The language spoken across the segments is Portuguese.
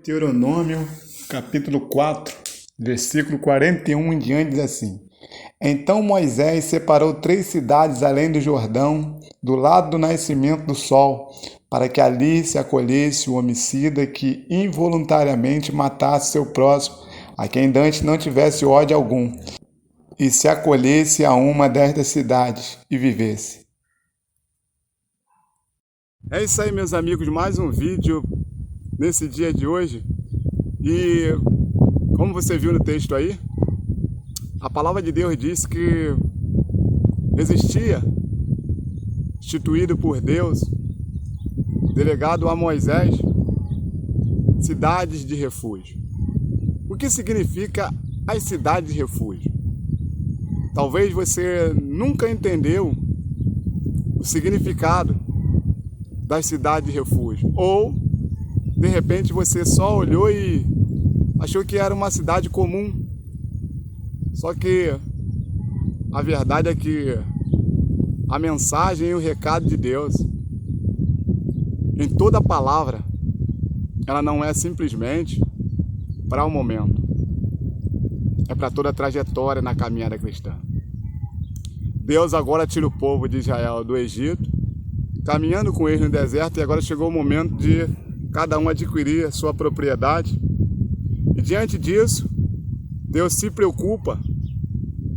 Deuteronômio, capítulo 4, versículo 41 em diante, diz assim: Então Moisés separou 3 cidades além do Jordão, do lado do nascimento do sol, para que ali se acolhesse o homicida que involuntariamente matasse seu próximo, a quem dantes não tivesse ódio algum, e se acolhesse a uma destas cidades e vivesse. É isso aí, meus amigos, mais um vídeo nesse dia de hoje. E como você viu no texto aí, a palavra de Deus diz que existia, instituído por Deus, delegado a Moisés, cidades de refúgio. O que significa as cidades de refúgio? Talvez você nunca entendeu o significado das cidades de refúgio, ou de repente você só olhou e achou que era uma cidade comum. Só que a verdade é que a mensagem e o recado de Deus em toda a palavra, ela não é simplesmente para o momento, é para toda a trajetória na caminhada cristã. Deus agora tira o povo de Israel do Egito, caminhando com eles no deserto, e agora chegou o momento de cada um adquirir a sua propriedade. E diante disso, Deus se preocupa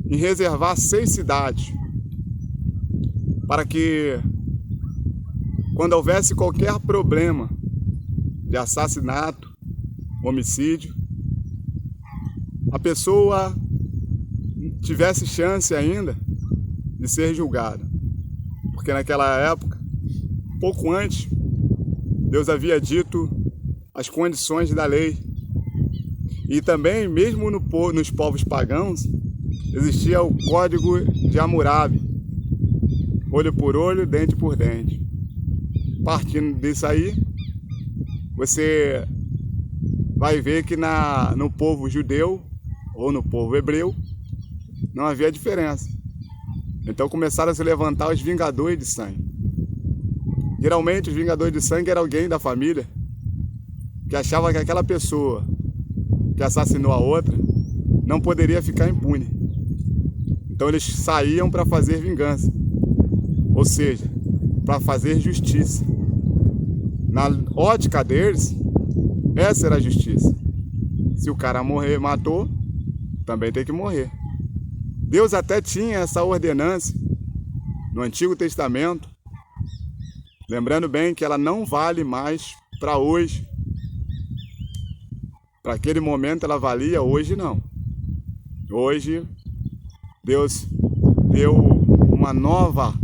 em reservar 6 cidades, para que, quando houvesse qualquer problema de assassinato, homicídio, a pessoa tivesse chance ainda de ser julgada. Porque naquela época, pouco antes, Deus havia dito as condições da lei. E também, mesmo nos povos pagãos, existia o código de Hammurabi, olho por olho, dente por dente. Partindo disso aí, você vai ver que no povo judeu ou no povo hebreu não havia diferença. Então começaram a se levantar os vingadores de sangue. Geralmente os vingadores de sangue era alguém da família que achava que aquela pessoa que assassinou a outra não poderia ficar impune. Então eles saíam para fazer vingança, ou seja, para fazer justiça. Na ótica deles, essa era a justiça. Se o cara matou, também tem que morrer. Deus até tinha essa ordenança no Antigo Testamento, lembrando bem que ela não vale mais para hoje. Para aquele momento ela valia, hoje não. Hoje Deus deu uma nova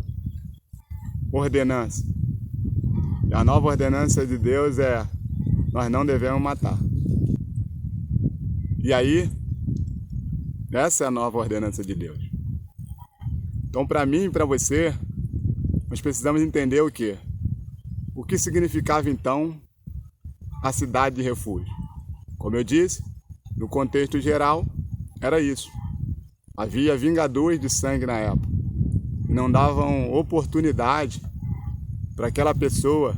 ordenança. E a nova ordenança de Deus é: nós não devemos matar. E aí, essa é a nova ordenança de Deus. Então, para mim e para você, nós precisamos entender o quê? O que significava então a cidade de refúgio? Como eu disse, no contexto geral, era isso. Havia vingadores de sangue na época, que não davam oportunidade para aquela pessoa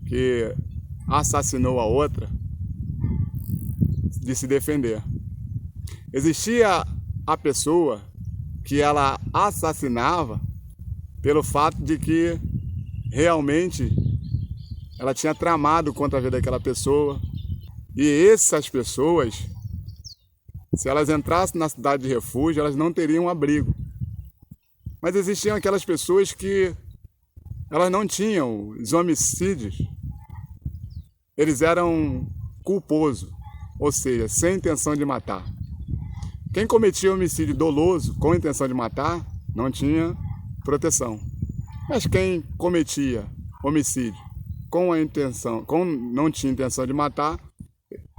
que assassinou a outra de se defender. Existia a pessoa que ela assassinava pelo fato de que realmente ela tinha tramado contra a vida daquela pessoa. E essas pessoas, se elas entrassem na cidade de refúgio, elas não teriam abrigo. Mas existiam aquelas pessoas que elas não tinham os homicídios. Eles eram culposos, ou seja, sem intenção de matar. Quem cometia homicídio doloso com intenção de matar, não tinha proteção. Mas quem cometia homicídio não tinha intenção de matar,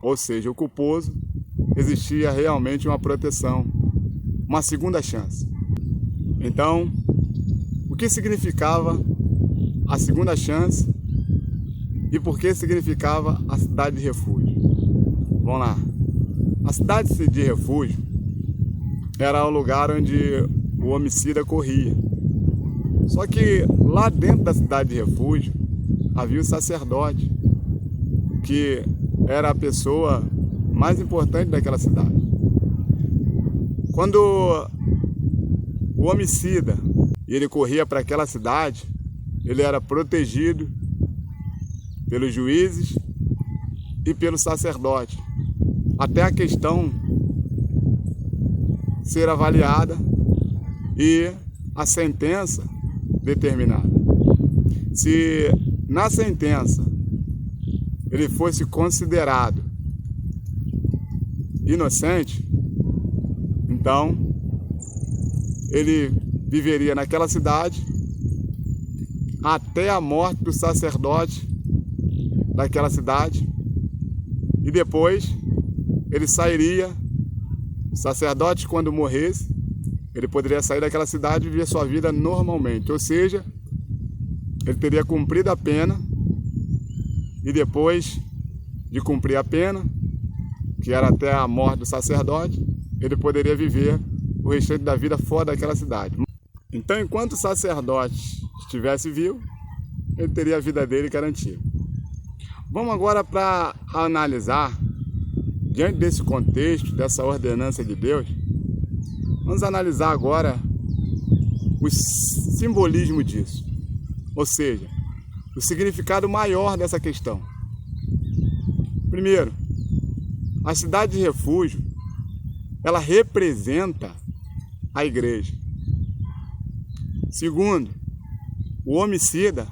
ou seja, o culposo, existia realmente uma proteção, uma segunda chance. Então, o que significava a segunda chance e por que significava a cidade de refúgio? Vamos lá. A cidade de refúgio era o lugar onde o homicida corria. Só que lá dentro da cidade de refúgio havia o sacerdote que era a pessoa mais importante daquela cidade. Quando o homicida ele corria para aquela cidade, ele era protegido pelos juízes e pelo sacerdote, até a questão ser avaliada e a sentença determinada. Se na sentença ele fosse considerado inocente, então ele viveria naquela cidade até a morte do sacerdote daquela cidade, e depois ele sairia. O sacerdote, quando morresse, ele poderia sair daquela cidade e viver sua vida normalmente, ou seja, ele teria cumprido a pena, e depois de cumprir a pena, que era até a morte do sacerdote, ele poderia viver o restante da vida fora daquela cidade. Então, enquanto o sacerdote estivesse vivo, ele teria a vida dele garantida. Vamos agora para analisar, diante desse contexto, dessa ordenança de Deus, vamos analisar agora o simbolismo disso, ou seja, o significado maior dessa questão. Primeiro, a cidade de refúgio, ela representa a igreja. Segundo, o homicida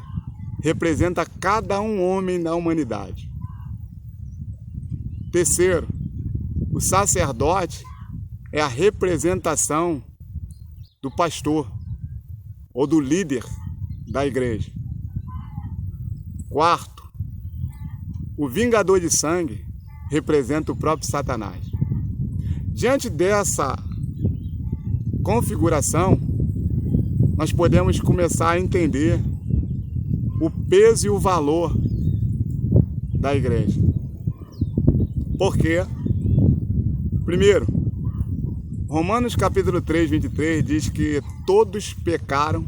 representa cada um homem da humanidade. Terceiro, o sacerdote é a representação do pastor ou do líder da igreja. Quarto, o vingador de sangue representa o próprio Satanás. Diante dessa configuração, nós podemos começar a entender o peso e o valor da igreja. Por quê? Primeiro, Romanos capítulo 3, 23 diz que todos pecaram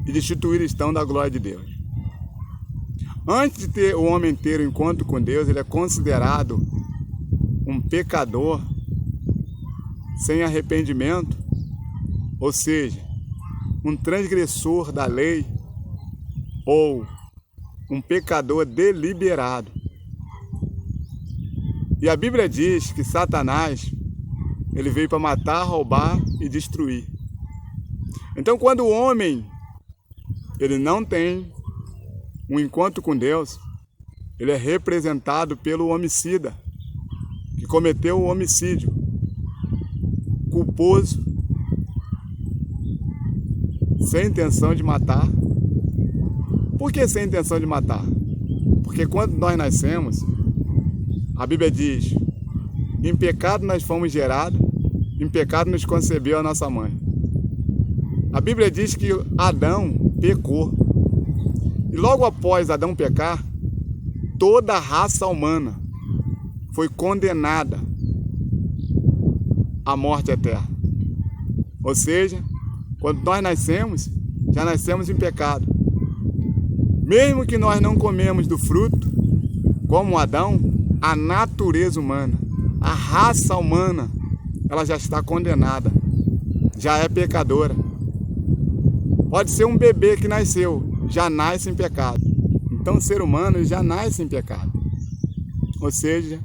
e destituídos estão da glória de Deus. Antes de o homem ter o encontro com Deus, ele é considerado um pecador sem arrependimento, ou seja, um transgressor da lei ou um pecador deliberado. E a Bíblia diz que Satanás, ele veio para matar, roubar e destruir. Então, quando o homem ele não tem um encontro com Deus, ele é representado pelo homicida, que cometeu o homicídio culposo, sem intenção de matar. Por que sem intenção de matar? Porque quando nós nascemos, a Bíblia diz: em pecado nós fomos gerados, em pecado nos concebeu a nossa mãe. A Bíblia diz que Adão pecou. E logo após Adão pecar, toda a raça humana foi condenada à morte eterna. Ou seja, quando nós nascemos, já nascemos em pecado. Mesmo que nós não comemos do fruto, como Adão, a natureza humana, a raça humana, ela já está condenada, já é pecadora. Pode ser um bebê que nasceu, já nasce em pecado. Então o ser humano já nasce em pecado. Ou seja,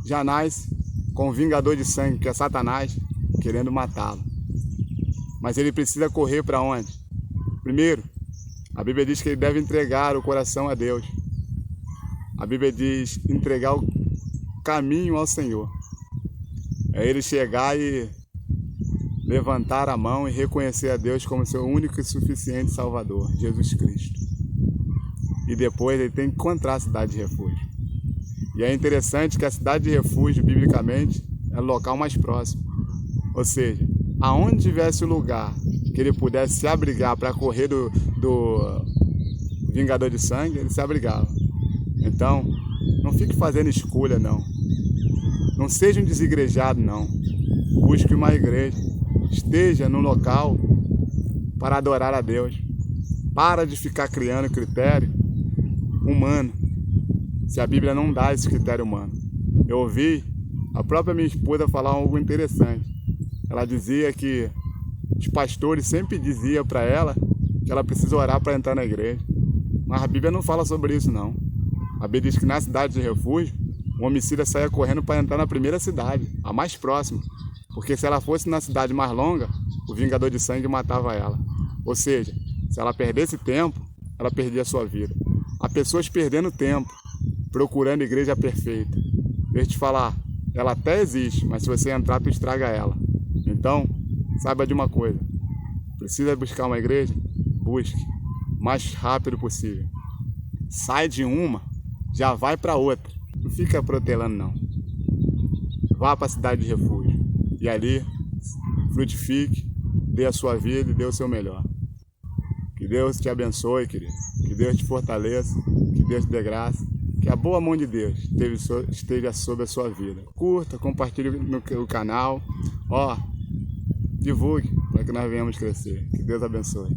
já nasce com o vingador de sangue, que é Satanás, querendo matá-lo. Mas ele precisa correr para onde? Primeiro, a Bíblia diz que ele deve entregar o coração a Deus. A Bíblia diz entregar o caminho ao Senhor. É ele chegar e levantar a mão e reconhecer a Deus como seu único e suficiente Salvador, Jesus Cristo. E depois ele tem que encontrar a cidade de refúgio. E é interessante que a cidade de refúgio, biblicamente, é o local mais próximo. Ou seja, aonde tivesse o lugar que ele pudesse se abrigar para correr do vingador de sangue, ele se abrigava. Então, não fique fazendo escolha, não. Não seja um desigrejado, não. Busque uma igreja. Esteja no local para adorar a Deus. Para de ficar criando critério humano. se a Bíblia não dá esse critério humano. Eu ouvi a própria minha esposa falar algo interessante. Ela dizia que os pastores sempre diziam para ela que ela precisa orar para entrar na igreja. Mas a Bíblia não fala sobre isso, não. A Bíblia diz que na cidade de refúgio, o homicida saia correndo para entrar na primeira cidade, a mais próxima. Porque se ela fosse na cidade mais longa, o vingador de sangue matava ela. Ou seja, se ela perdesse tempo, ela perdia a sua vida. Há pessoas perdendo tempo, procurando a igreja perfeita. Deixa eu te falar, ela até existe, mas se você entrar, tu estraga ela. Então, saiba de uma coisa. Precisa buscar uma igreja? Busque. O mais rápido possível. Sai de uma, já vai para outra. Não fica protelando, não. Vá para a cidade de refúgio. E ali, frutifique, dê a sua vida e dê o seu melhor. Que Deus te abençoe, querido. Que Deus te fortaleça. Que Deus te dê graça. Que a boa mão de Deus esteja sobre a sua vida. Curta, compartilhe no canal. Divulgue para que nós venhamos crescer. Que Deus abençoe.